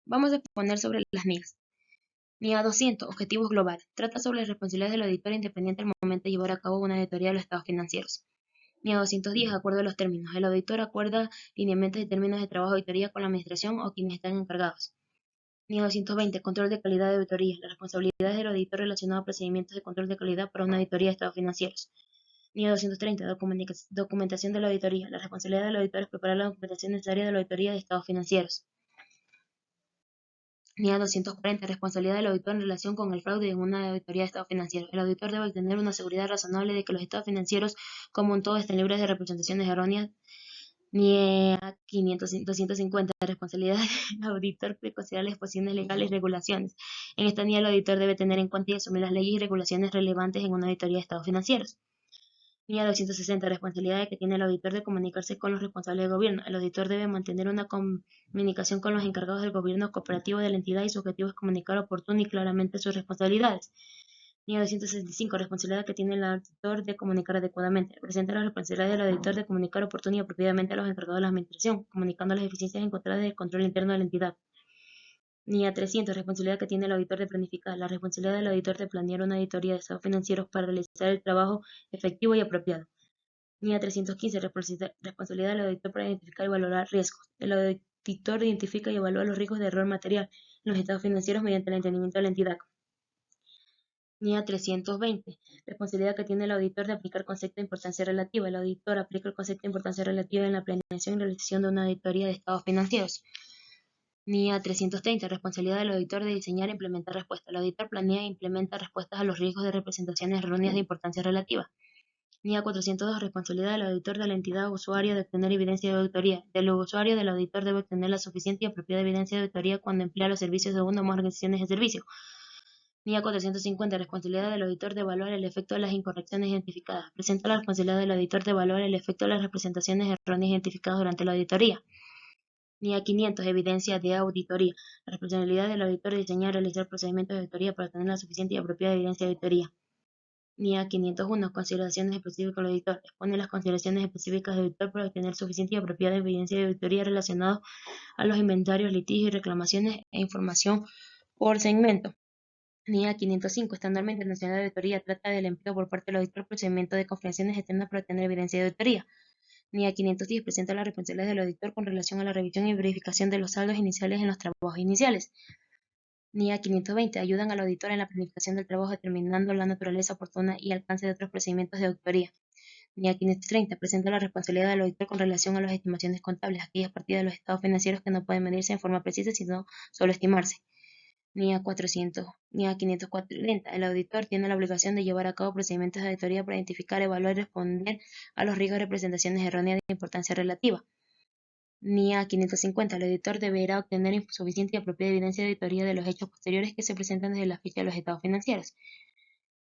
Vamos a exponer sobre las NIAs. NIA 200, Objetivos Globales. Trata sobre las responsabilidades del auditor independiente al momento de llevar a cabo una auditoría de los estados financieros. NIA 210, Acuerdo de los términos. El auditor acuerda lineamientos y términos de trabajo de auditoría con la administración o quienes están encargados. NIA 220, Control de calidad de auditoría. Las responsabilidades del auditor relacionadas a procedimientos de control de calidad para una auditoría de estados financieros. NIA 230, Documentación de la auditoría. La responsabilidad del auditor es preparar la documentación necesaria de la auditoría de estados financieros. NIA 240, Responsabilidad del auditor en relación con el fraude en una auditoría de estados financieros. El auditor debe tener una seguridad razonable de que los estados financieros, como un todo, estén libres de representaciones erróneas. NIA 250, Responsabilidad del auditor de considerar las posiciones legales y regulaciones. En esta NIA el auditor debe tener en cuenta y asumir las leyes y regulaciones relevantes en una auditoría de estados financieros. NIA 260, Responsabilidad que tiene el auditor de comunicarse con los responsables del gobierno. El auditor debe mantener una comunicación con los encargados del gobierno cooperativo de la entidad y su objetivo es comunicar oportuno y claramente sus responsabilidades. NIA 265, Responsabilidad que tiene el auditor de comunicar adecuadamente. Presenta la responsabilidad del auditor de comunicar oportuno y apropiadamente a los encargados de la administración, comunicando las deficiencias encontradas del control interno de la entidad. NIA 300, Responsabilidad que tiene el auditor de planificar. La responsabilidad del auditor de planear una auditoría de estados financieros para realizar el trabajo efectivo y apropiado. NIA 315, Responsabilidad del auditor para identificar y valorar riesgos. El auditor identifica y evalúa los riesgos de error material en los estados financieros mediante el entendimiento de la entidad. NIA 320, Responsabilidad que tiene el auditor de aplicar concepto de importancia relativa. El auditor aplica el concepto de importancia relativa en la planeación y realización de una auditoría de estados financieros. NIA 330, Responsabilidad del auditor de diseñar e implementar respuestas. El auditor planea e implementa respuestas a los riesgos de representaciones erróneas de importancia relativa. NIA 402, Responsabilidad del auditor de la entidad usuaria de obtener evidencia de auditoría. Del usuario del auditor debe obtener la suficiente y apropiada evidencia de auditoría cuando emplea los servicios de una o más organizaciones de servicio. NIA 450, Responsabilidad del auditor de evaluar el efecto de las incorrecciones identificadas. Presenta la responsabilidad del auditor de evaluar el efecto de las representaciones erróneas identificadas durante la auditoría. NIA 500, Evidencia de auditoría. La responsabilidad del auditor de diseñar y realizar procedimientos de auditoría para obtener la suficiente y apropiada evidencia de auditoría. NIA 501, Consideraciones específicas del auditor. Expone las consideraciones específicas del auditor para obtener suficiente y apropiada evidencia de auditoría relacionados a los inventarios, litigios y reclamaciones e información por segmento. NIA 505, Estándar Internacional de Auditoría. Trata del empleo por parte del auditor procedimiento de confirmaciones externas para obtener evidencia de auditoría. NIA 510, Presenta las responsabilidades del auditor con relación a la revisión y verificación de los saldos iniciales en los trabajos iniciales. NIA 520, Ayudan al auditor en la planificación del trabajo determinando la naturaleza oportuna y alcance de otros procedimientos de auditoría. NIA 530, Presenta la responsabilidad del auditor con relación a las estimaciones contables, aquellas partidas de los estados financieros que no pueden medirse en forma precisa, sino solo estimarse. NIA 540, el auditor tiene la obligación de llevar a cabo procedimientos de auditoría para identificar, evaluar y responder a los riesgos de representaciones erróneas de importancia relativa. NIA 550, el auditor deberá obtener suficiente y apropiada evidencia de auditoría de los hechos posteriores que se presentan desde la fecha de los estados financieros.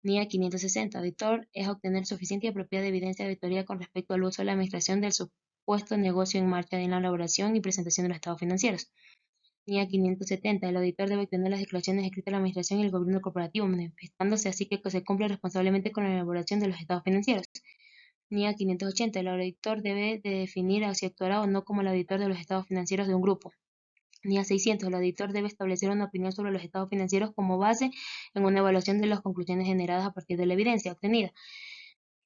NIA 560, auditor es obtener suficiente y apropiada evidencia de auditoría con respecto al uso de la administración del supuesto negocio en marcha en la elaboración y presentación de los estados financieros. NIA 570, el auditor debe obtener las declaraciones escritas de la administración y el gobierno corporativo, manifestándose así que se cumple responsablemente con la elaboración de los estados financieros. NIA 580, el auditor debe de definir si actuará o no como el auditor de los estados financieros de un grupo. NIA 600, el auditor debe establecer una opinión sobre los estados financieros como base en una evaluación de las conclusiones generadas a partir de la evidencia obtenida.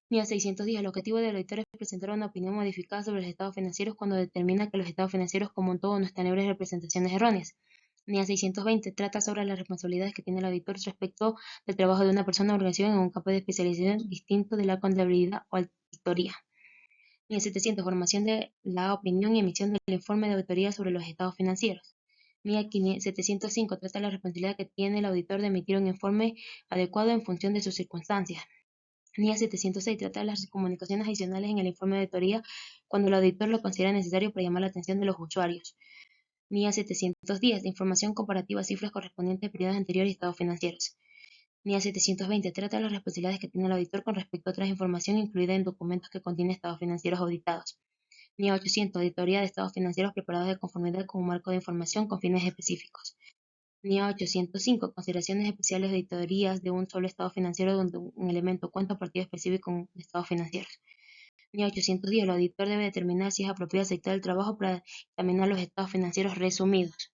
NIA 610, el objetivo del auditor es presentar una opinión modificada sobre los estados financieros cuando determina que los estados financieros como un todo no están libres de representaciones erróneas. NIA 620, trata sobre las responsabilidades que tiene el auditor respecto del trabajo de una persona o organización en un campo de especialización distinto de la contabilidad o auditoría. NIA 700, formación de la opinión y emisión del informe de auditoría sobre los estados financieros. NIA 705, trata la responsabilidad que tiene el auditor de emitir un informe adecuado en función de sus circunstancias. NIA 706, trata de las comunicaciones adicionales en el informe de auditoría cuando el auditor lo considera necesario para llamar la atención de los usuarios. NIA 710, información comparativa, cifras correspondientes a periodos anteriores y estados financieros. NIA 720, trata de las responsabilidades que tiene el auditor con respecto a otras información incluida en documentos que contienen estados financieros auditados. NIA 800, auditoría de estados financieros preparados de conformidad con un marco de información con fines específicos. NIA 805, consideraciones especiales de auditorías de un solo estado financiero donde un elemento cuenta o partido específico con estados financieros. NIA 810, el auditor debe determinar si es apropiado aceptar el trabajo para examinar los estados financieros resumidos.